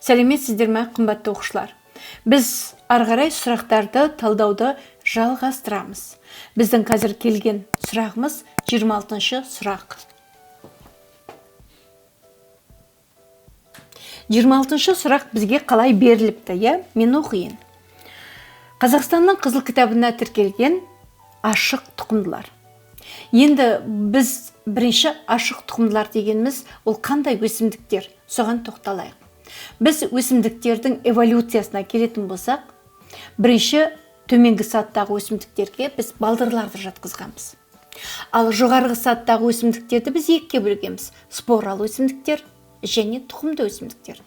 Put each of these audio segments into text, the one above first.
Сәлеметсіздер ме, қымбатты оқушылар? Біз ары қарай сұрақтарды талдауды жалғастырамыз. Біздің қазір келген сұрағымыз 26-шы сұрақ. 26-шы сұрақ бізге қалай беріліпті, мен оқиын. Қазақстанның қызыл кітабына тіркелген ашық тұқымдылар. Енді біз бірінші ашық тұқымдылар дегеніміз ол қандай өсімдіктер? Соған тоқталайық. Біз өсімдіктердің эволюциясына келетін болсақ, бірінші төменгі сатыдағы өсімдіктерге біз балдырларды жатқызғанбыз. Ал жоғарғы сатыдағы өсімдіктерді біз екіге бөлгенбіз: споралы өсімдіктер және тұқымды өсімдіктер.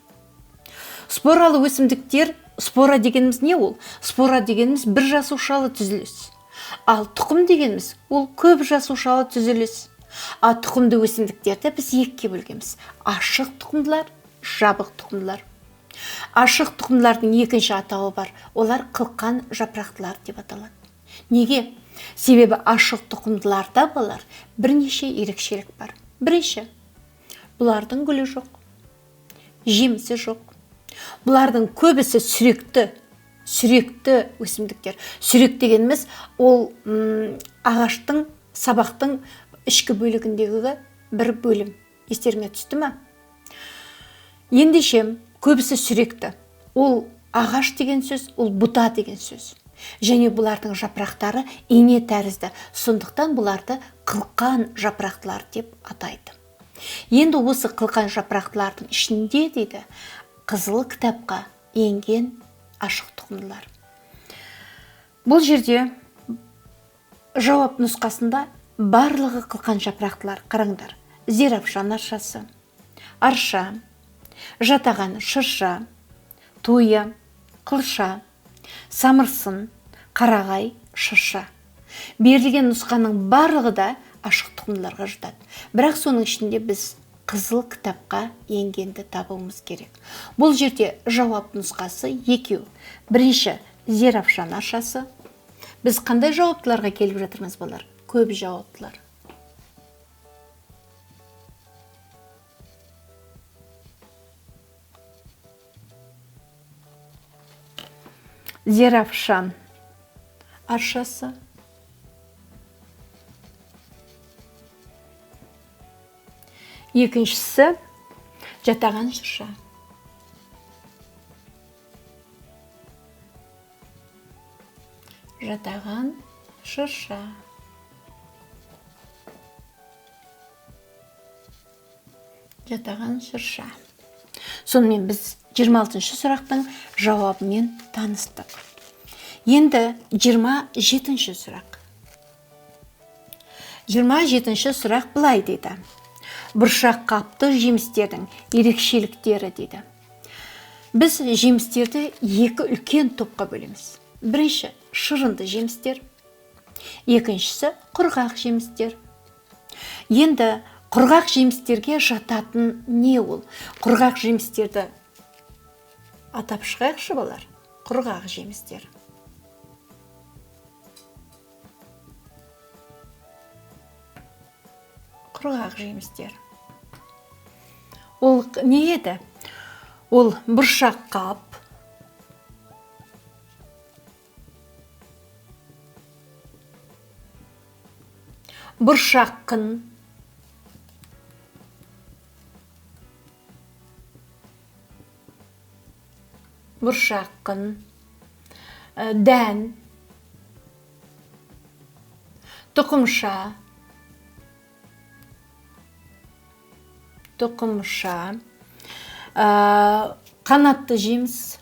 Споралы өсімдіктер, спора дегеніміз не ол? Спора дегеніміз бір жасушалы түзіліс. Ал тұқым дегеніміз ол көп жасушалы түзіліс. Ал тұқымды өсімдіктерді біз екіге бөлгенбіз: ашық тұқымдылар, жабық тұқымдылар. Ашық тұқымдылардың екінші атауы бар. Олар қылқан жапырақтылар деп аталады. Неге? Себебі ашық тұқымдыларда балалар бірнеше ерекшелік бар. Бірінші, бұлардың гүлі жоқ, жемісі жоқ. Бұлардың көбісі сүректі өсімдіктер. Сүрек дегеніміз ол ағаштың, сабақтың ішкі бөлігіндегі бір бөлім. Естеріңе түсті ме? Ендеше көбісі сүректі. Ол ағаш деген сөз, ол бұта деген сөз. Және бұлардың жапырақтары ине тәрізді. Сондықтан бұларды қылқан жапырақтылар деп атайды. Енді осы қылқан жапырақтылардың ішінде дейді, қызыл кітапқа енген ашық тұқымдылар. Бұл жерде жауап нұсқасында барлығы қылқан жапырақтылар. Қараңдар: зеравшан аршасы, арша, жатаған шырша, туя, қылша, самырсын, қарағай, шырша. Берілген нұсқаның барлығы да ашық тұқымдыларға жатады. Бірақ соның ішінде біз қызыл кітапқа енгенді табуымыз керек. Бұл жерде жауап нұсқасы екеу. Бірінші, зеравшан аршасы. Біз қандай жауаптыларға келіп жатырмыз болар? Көп жауаптылар. Зеравшан аршасы. Екіншісі, жатаған шырша. Жатаған шырша. Жатаған шырша. Сонымен біз 26-шы сұрақтың жауабымен таныстық. Енді 27-ші сұрақ. 27-ші сұрақ былай дейді: бұршақ қапты жемістердің ерекшеліктері дейді. Біз жемістерді екі үлкен топқа бөлеміз. Бірінші, шырынды жемістер. Екіншісі, құрғақ жемістер. Енді құрғақ жемістерге жататын не ол? Құрғақ жемістерді атап шығайықшы балалар. Құрғақ жемістер. Құрғақ жемістер. Ол не еді? Ол бұршақ қап, бұршақ қын, бұршақ қын, дән, тұқымша, қанатты жеміс,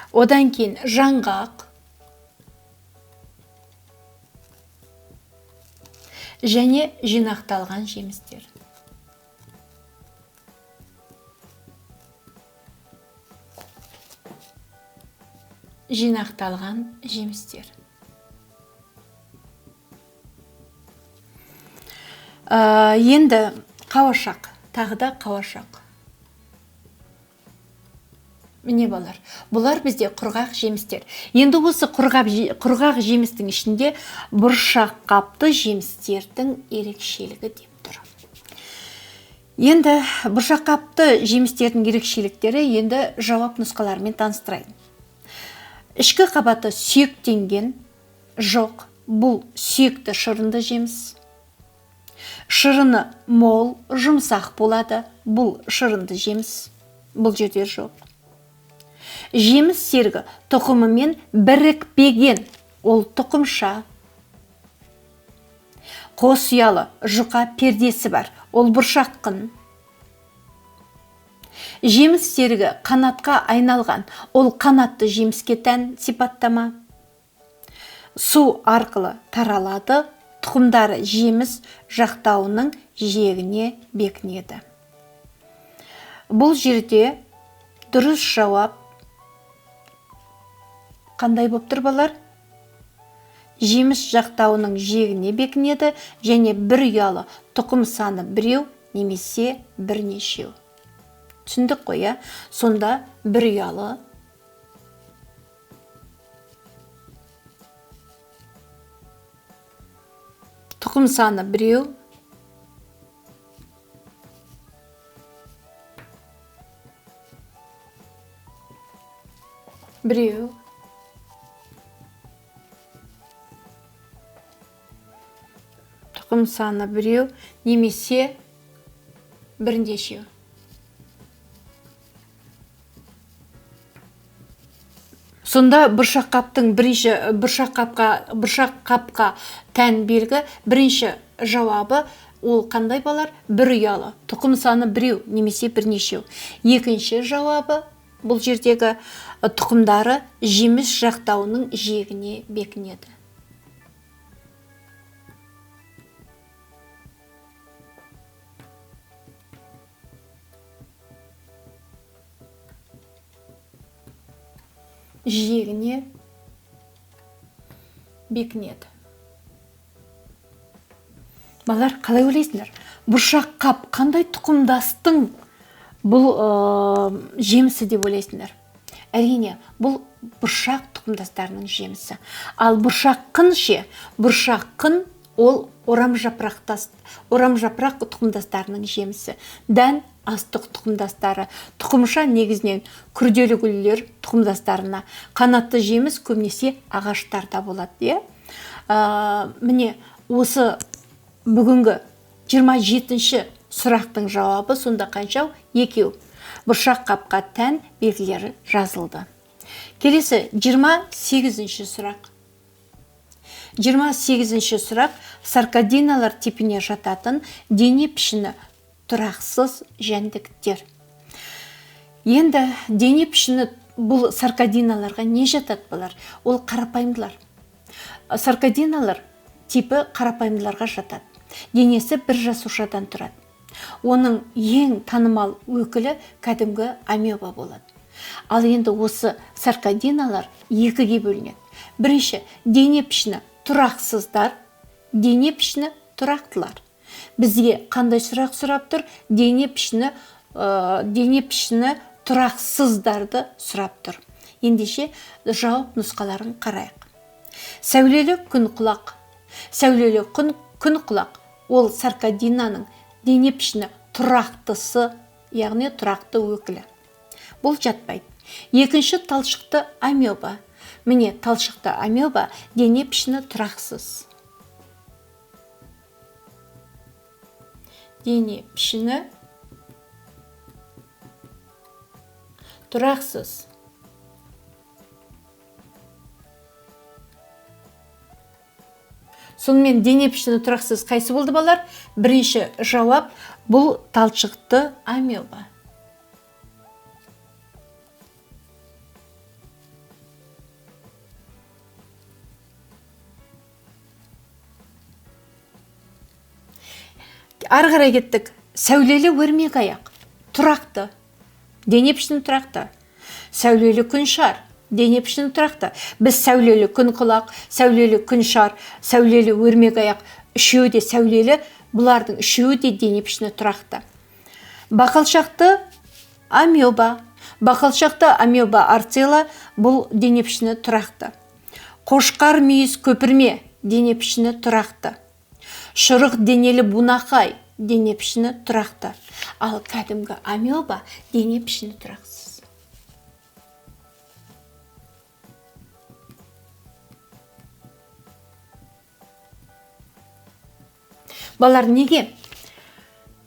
одан кейін жаңғақ және жинақталған жемістер. Жинақталған жемістер. Енді қауашақ, тағы да қауашақ. Міне балар, бұлар бізде құрғақ жемістер. Енді осы құрғақ жемістің ішінде бұршақ қапты жемістердің ерекшелігі деп тұр. Енді бұршақ қапты жемістердің ерекшеліктері енді жауап нұсқаларымен таныстырайын. Ішкі қабаты сүйектенген жоқ, бұл сүйекті шырынды жеміс. Шырыны мол, жұмсақ болады, бұл шырынды жеміс. Бұл жерде жоқ. Жеміс серігі тұқымымен бірікпеген, ол тұқымша. Қос ұялы жұқа пердесі бар, ол бұршаққын. Жеміс серігі қанатқа айналған, ол қанатты жеміске тән сипаттама. Су арқылы таралады, тұқымдары жеміс жақтауының жиегіне бекінеді. Бұл жерде дұрыс жауап қандай болып тұр балар? Жеміс жақтауының жиегіне бекінеді және бір ұялы тұқым саны біреу немесе бірнешеу. Түсіндік қой, иә? Сонда бір ұялы тұқым саны біреу тұқым саны біреу немесе бірнешеу. Сонда бұршақ қапқа тән белгі бірінші жауабы ол қандай балар? Бір ұялы. Тұқым саны біреу немесе бірнешеу. Екінші жауабы бұл жердегі тұқымдары жеміс жақтауының жиегіне бекінеді. Жиегіне бекінеді. Балар, қалай ойлайсыңдар? Бұршақ қап қандай тұқымдастың бұл жемісі деп ойлайсыңдар? Әрине, бұл бұршақ тұқымдастарының жемісі. Ал бұршаққын ше? Бұршаққын ол орамжапырақ тұқымдастарының жемісі. Дән астық тұқымдастары. Тұқымша негізінен күрделі гүлдер тұқымдастарына. Қанатты жеміс көбінесе ағаштарда болады. Міне осы бүгінгі 27-ші сұрақтың жауабы сонда қанша? Екеу. Бұршақ қапқа тән белгілері жазылды. Келесі 28-ші сұрақ. 28-ші сұрақ саркодиналар типіне жататын дене пішіні тұрақсыз жәндіктер. Енді дене пішіні бұл саркодиналарға не жатады бұлар? Ол қарапайымдылар. Саркодиналар типі қарапайымдыларға жатады. Денесі бір жасушадан тұрады. Оның ең танымал өкілі кәдімгі амеба болады. Ал енді осы саркодиналар екіге бөлінеді. Бірінші, дене пішіні тұрақсыздар, дене пішіні тұрақтылар. Бізге қандай сұрақ сұрап тұр? Дене пішіні тұрақсыздарды сұрап тұр. Ендеше жауап нұсқаларын қарайық. Сәулелі күнқұлақ. Сәулелі күнқұлақ ол саркодинаның дене пішіні тұрақтысы, яғни тұрақты өкілі. Бұл жатпайды. Екінші талшықты амеба. Міне талшықты амеба дене пішіні тұрақсыз. Дене пішіні тұрақсыз. Сонымен дене пішіні тұрақсыз қайсы болды балар? Бірінші жауап бұл талшықты амеба. Ары қарай кеттік. Сәулелі өрмек аяқ. Тұрақты. Дене пішіні тұрақты. Сәулелі күншар. Дене пішіні тұрақты. Біз сәулелі күнқұлақ, сәулелі күншар, сәулелі өрмек аяқ, үшеуі де сәулелі, бұлардың үшеуі де дене пішіні тұрақты. Бақалшақты амеба. Бақалшақта амеба арцела бұл дене пішіні тұрақты. Қошқар мүйіз көпірме дене пішіні тұрақты. Шұрық денелі бунақай дене пішіні тұрақты. Ал кәдімгі амеба дене пішіні тұрақсыз. Балар неге?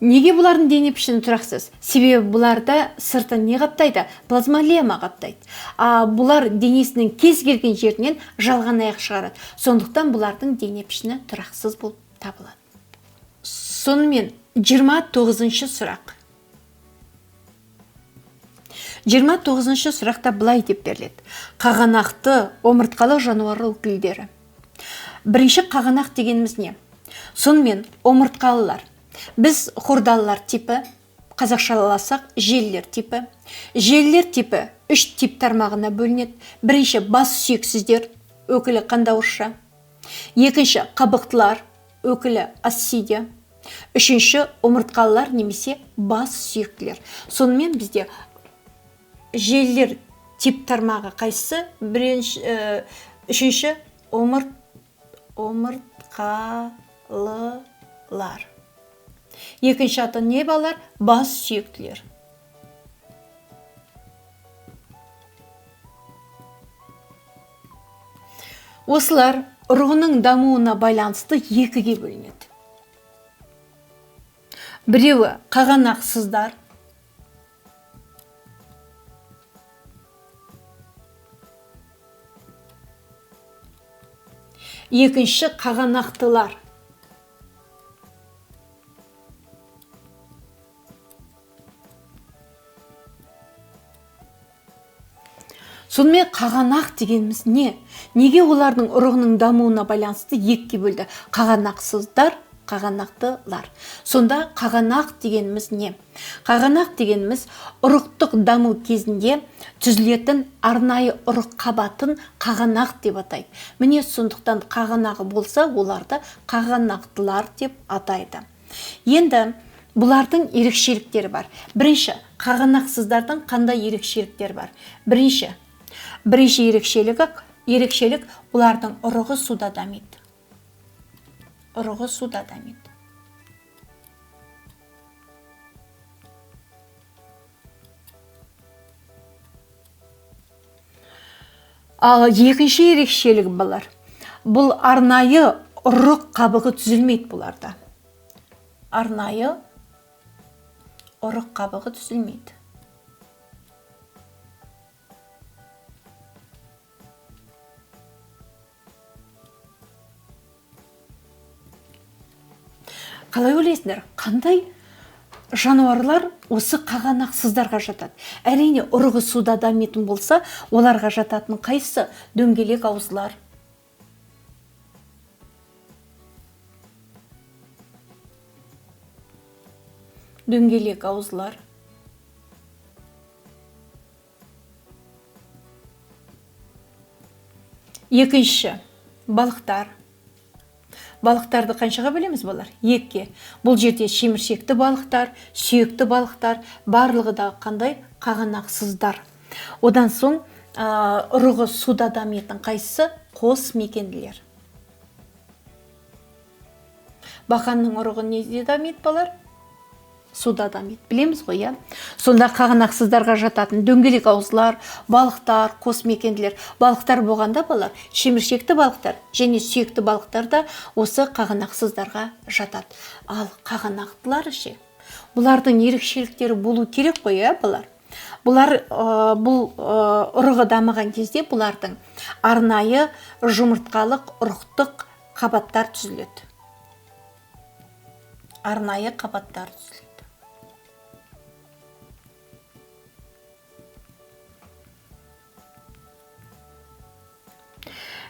Неге бұлардың дене пішіні тұрақсыз? Себебі бұларда сырты не қаптайды? Плазмолема қаптайды. Бұлар денесінің кез келген жерінен жалған аяқ шығарады. Сондықтан бұлардың дене пішіні тұрақсыз болып табылады. Сонымен 29-шы сұрақ. 29-шы сұрақта былай деп беріледі. Қағанақты омыртқалы жануар өкілдері. Бірінші қағанақ дегеніміз не? Сонымен омыртқалылар. Біз хордалылар типі, қазақшаласақ желілер типі. Желілер типі 3 тип тармағына бөлінеді. Бірінші бас сүйексіздер, өкілі қандауырша. Екінші қабықтылар, өкілі ассидия. Үшінші омыртқалылар немесе бас сүйектілер. Сонымен бізде желілер тип тармағы қайсысы? Үшінші омыртқалылар. Екінші аты не балар? Бас сүйектілер. Осылар ұрығының дамуына байланысты екіге бөлінеді. Біреуі қағанақсыздар, екінші қағанақтылар. Сонымен қағанақ дегеніміз не? Неге олардың ұрығының дамуына байланысты екіге бөлді? Қағанақсыздар, қағанақтылар. Сонда қағанақ дегеніміз не? Қағанақ дегеніміз ұрықтық даму кезінде түзілетін арнайы ұрық қабатын қағанақ деп атайды. Міне сондықтан қағанағы болса, оларды қағанақтылар деп атайды. Енді бұлардың ерекшеліктері бар. Бірінші, қағанақсыздардың қандай ерекшеліктері бар? Бірінші ерекшелік бұлардың ұрығы суда дамиды. Ұрығы суда дамиды. Ал екінші ерекшелік бұлар. Бұл арнайы ұрық қабығы түзілмейді бұларда. Арнайы ұрық қабығы түзілмейді. Қалай ойлайсыңдар? Қандай жануарлар осы қағанақсыздарға жатады? Әрине, ұрығы суда дамитын болса, оларға жататын қайсы? Дөңгелек ауыздылар. Дөңгелек ауыздылар. Екінші, балықтар. Балықтарды қаншаға бөлеміз балар? Екіге. Бұл жерде шеміршекті балықтар, сүйекті балықтар, барлығы да қандай? Қағанақсыздар. Одан соң ұрығы суда дамитын қайсысы? Қос мекенділер. Бақанның ұрығы неде дамиды балар? Суда дамиды. Білеміз ғой, иә? Сонда қағанақсыздарға жататын дөңгелек ауыздылар, балықтар, қос мекенділер. Балықтар болғанда балар, шеміршекті балықтар және сүйекті балықтар да осы қағанақсыздарға жатады. Ал қағанақтылар ше, бұлардың ерекшеліктері болу керек қой, иә, балар? Бұл ұрығы дамыған кезде бұлардың арнайы жұмыртқалық ұрықтық қабаттар түзіледі. Арнайы қабаттар түзіледі.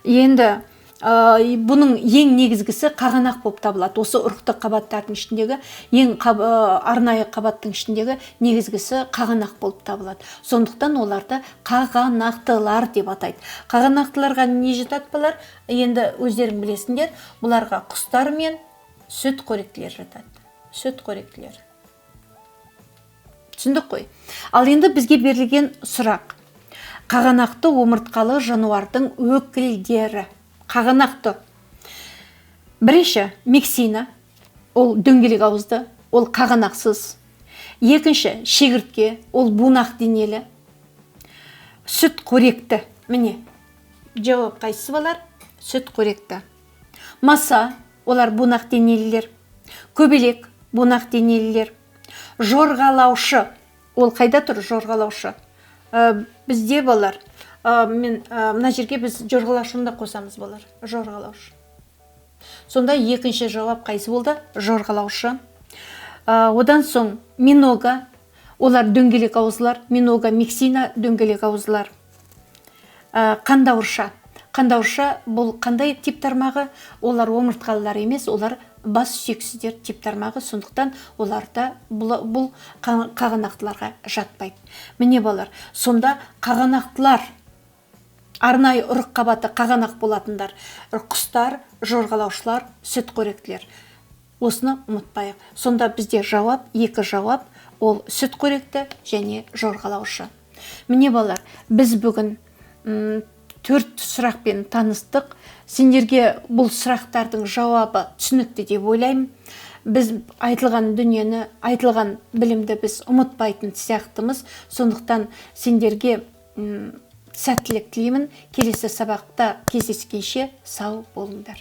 Енді бұның ең негізгісі қағанақ болып табылады. Осы ұрықтық қабаттардың ішіндегі арнайы қабаттың ішіндегі негізгісі қағанақ болып табылады. Сондықтан оларды қағанақтылар деп атайды. Қағанақтыларға не жатады бұлар? Енді өздерің білесіңдер, бұларға құстар мен сүт қоректілер жатады. Сүт қоректілер. түсіндік қой. Ал енді бізге берілген сұрақ: қағанақты омыртқалы жануардың өкілдері. Қағанақты. Бірінші, мексина, ол дөңгелек ауызды, ол қағанақсыз. Екінші, шегіртке, ол бунақ денелі. Сүт қоректі. Міне, жауап қайсысы болар? Сүт қоректі. Маса, олар бунақ денелілер. Көбелек, бунақ денелілер. Жорғалаушы, ол қайда тұр жорғалаушы? Бізде болар. Мына жерге біз жорғалаушыны да қосамыз болар. Жорғалаушы. Сонда екінші жауап қайсы болды? Жорғалаушы. Одан соң минога, олар дөңгелек ауыздылар. Минога, мексина дөңгелек ауыздылар. Қандауырша. Қандауырша бұл қандай тип тармағы? Олар омыртқалылар емес, олар бас сүйексіздер тип тармағы, сондықтан оларда бұл қағанақтыларға жатпайды. Міне балар, сонда қағанақтылар, арнайы ұрық қабаты қағанақ болатындар: құстар, жорғалаушылар, сүтқоректілер. Осыны ұмытпайық. Сонда бізде жауап, екі жауап, ол сүтқоректі және жорғалаушы. Міне балар, біз бүгін 4 сұрақпен таныстық. Сендерге бұл сұрақтардың жауабы түсінікті деп ойлаймын. Біз айтылған дүниені, айтылған білімді біз ұмытпайтын сияқтымыз. Сондықтан сендерге сәттілік тілеймін. Келесі сабақта кездескенше сау болыңдар.